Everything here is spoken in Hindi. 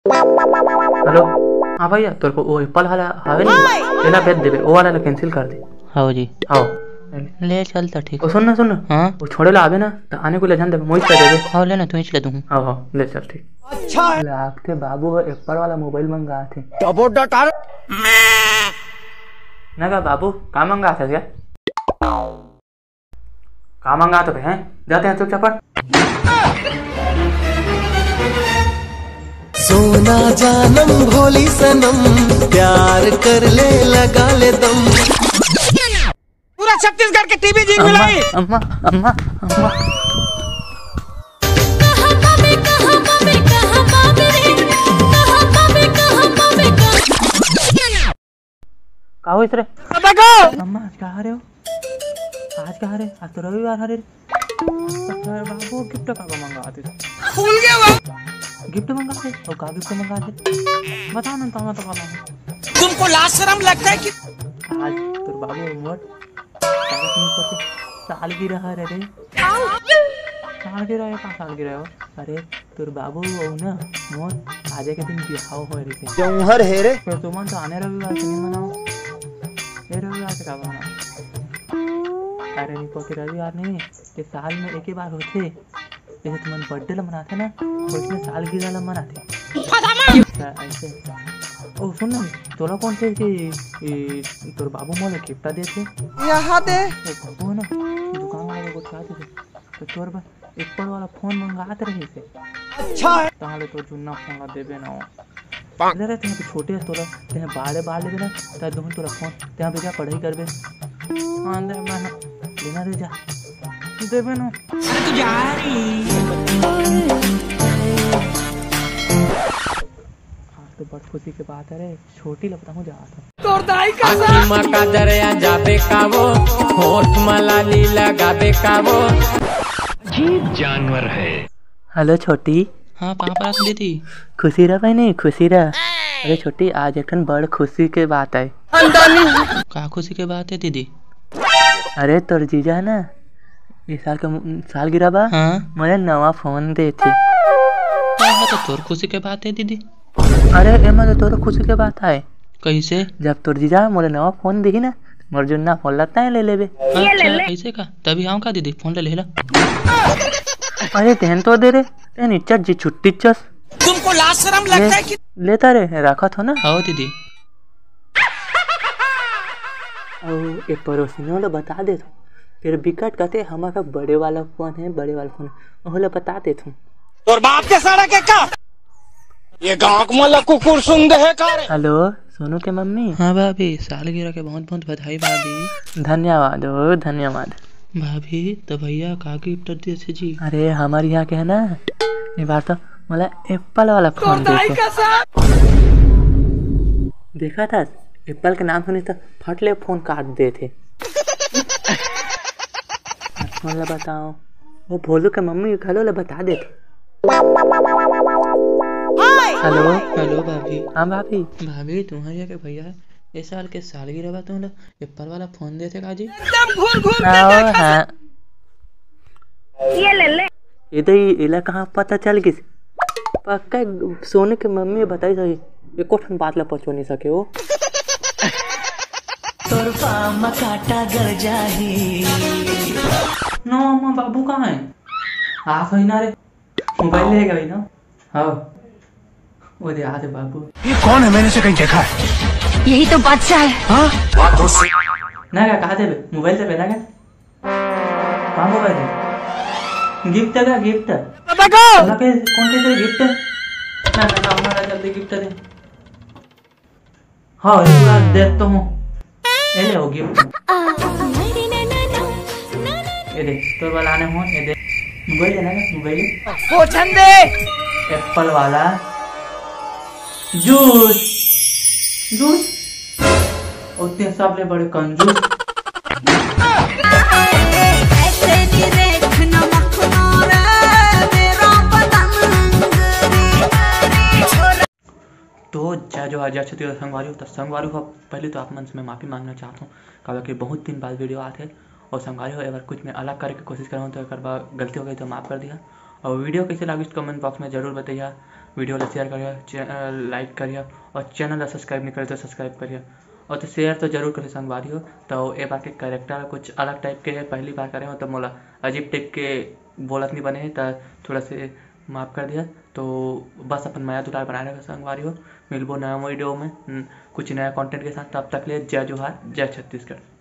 हेलो। हाँ भैया तेरे को वो एप्पल वाला हवे नहीं तेना भेज देबे वो वाला कैंसिल कर दे। हाँ जी हाँ ले चलता ठीक। ओ सुन हाँ वो छोड़े ला आवे ना तो आने को ले जान देबे मुझे कर देबे। हाँ लेना तू ही चले दूँ। हाँ हाँ ले चल ठीक। अच्छा आपके बाबू एप्पल वाला मोबाइल मंगा थे ना का बाबू का मंगा था क्या का मंगा तो हैं जाते हैं चुपचाप। सोना जानम भोली सनम प्यार कर ले लगा ले दम। पूरा छत्तीसगढ़ के टीवी जीत मिलाई। अम्मा अम्मा अम्मा का हो रे अम्मा आज कहाँ रहे हो आज कहाँ रहे आज तो रविवार हरे बाबू गिफ्ट का मंगाते भूल गया वो गिफ्ट मंगाते और का गिफ्ट मंगाते बताओ ना तो तुमको लाज शर्म लगता है कि आज तो बाबू मोट सालगिरह रे सालगिरह है का सालगिरह हो अरे तोर बाबू हो ना मोट आज के दिन बिहाव हो रही जौहर है रे फिर तुम तो आने रविवार से नहीं मनाओ ये रविवार से का मनाओ अरे नहीं पके रविवार नहीं ये साल में एक ही बार होते जैसे तुम बर्थडे ला मनाते ना उसमें सालगिरह ला मनाते ऐसे। ओ सुन ना तोला कौन से कि तोर बाबू मोला गिफ्ट देते यहाँ दे बाबू ना दुकान वाले को क्या देते तो तोर बा एप्पल वाला फोन मंगाते रहे से अच्छा है ताले तो जुन्ना फोन ला देबे ना ले रे तुम छोटे तोरा ते बाल लेबे ना त दोन तोरा फोन ते बेजा पढ़ाई करबे हां दे मैं लेना रे जा देबे ना अरे तू जा रही तो बड़ खुशी के बात है रे छोटी लगता हूँ जा तोर दाई का माँ का दरिया जाबे कावो होठ मलाली लगाबे कावो अजीब जानवर है। हेलो छोटी हाँ पापा रख दी थी खुशी रह भाई नहीं खुशी रह अरे छोटी आज एक बड़ खुशी के बात है का खुशी के बात है दीदी। अरे तोर जीजा ना इस साल का साल गिरा बा हाँ मुझे नवा फोन दे थे तो तोर खुशी के बात है दीदी। अरे एमा तो तोर खुशी के बात है कैसे जब तोर जीजा मोरे नवा फोन दी ना मोर जुन्ना फोन लगता है ले लेबे। अच्छा ऐसे का तभी आऊँ का दीदी फोन ले ला। अरे तेहन तो दे रे तेहन इज्जत जी छुट्टी चस तुमको लाज शर्म लगता है कि लेता रे रखा था ना। आओ दीदी और एक पड़ोसी ने बता दे तू फिर बिकट कहते हमारा बड़े वाला फोन है बड़े वाला फोन ओला बता दे तू तोर बाप के सारा के का ये गांव को मला कुकुर सुन दे है का रे। हेलो सोनू के मम्मी। हाँ भाभी सालगिरह के बहुत बहुत बधाई भाभी। धन्यवाद ओ धन्यवाद भाभी तो भैया का गिफ्ट दिए थे जी। अरे हमारे यहाँ के है ना ये बार तो मला एप्पल वाला फोन देखा था एप्पल के नाम सुनी तो फट ले फोन काट दे थे फोन ला बताओ वो भोलू के मम्मी घलो ला बता दे थे। हेलो हेलो भाभी। हाँ भाभी भाभी तुम्हारे यहाँ के भैया इस साल के सालगिरह बा तुम एप्पल वाला फोन देते का जी। एकदम घूर हाँ ये ले ले इधर इला कहाँ पता चल किस पक्का सोने के मम्मी बताई सही एको ठन बात ला पहुंचो नहीं सके वो तोर पामा काटा गल जाही नो अम्मा बाबू कहाँ है आ सही ना रे मोबाइल ले गई ना। हाँ वो दे आ दे बाबू ये कौन है मैंने से कहीं देखा है यही तो बादशाह है। हाँ ना क्या कहा दे मोबाइल से ना क्या कहाँ मोबाइल है गिफ्ट का गिफ्ट कौन कैसे गिफ्ट ना ना हमारा जल्दी गिफ्ट दे। हाँ दे तो हूँ ये ले वो गिफ्ट ये दे तो वाला आने हो ये दे मोबाइल है ना मोबाइल पोछन दे एप्पल वाला जूस जूस उतने सब ले बड़े कंजूस तो जय जो आज छत्तीसगढ़ संगवारी हो तो संगवारी हो पहले तो आप मन से मैं माफ़ी मांगना चाहता हूँ कारण कि बहुत दिन बाद वीडियो आते हैं और संगवारी हो एक बार कुछ मैं अलग करने की कोशिश कर रहा हूँ तो एक बार गलती हो गई तो माफ़ कर दिया और वीडियो कैसे लगी कमेंट बॉक्स में जरूर बताइए। वीडियो ला शेयर करिए, लाइक करिए और चैनल ला सब्सक्राइब नहीं करे तो सब्सक्राइब करिए और तो शेयर तो जरूर करिए संगवारी हो। तो ए बार के कैरेक्टर कुछ अलग टाइप के है, पहली बार करे हो तो मोला अजीब टाइप के बोलत नहीं बने हैं तो थोड़ा से माफ़ कर दिया। तो बस अपन नया दुलार बनाए रखा संगवारी हो। मिलबो नया वीडियो में कुछ नया कंटेंट के साथ। तब तक ले जय जोहार, जय छत्तीसगढ़।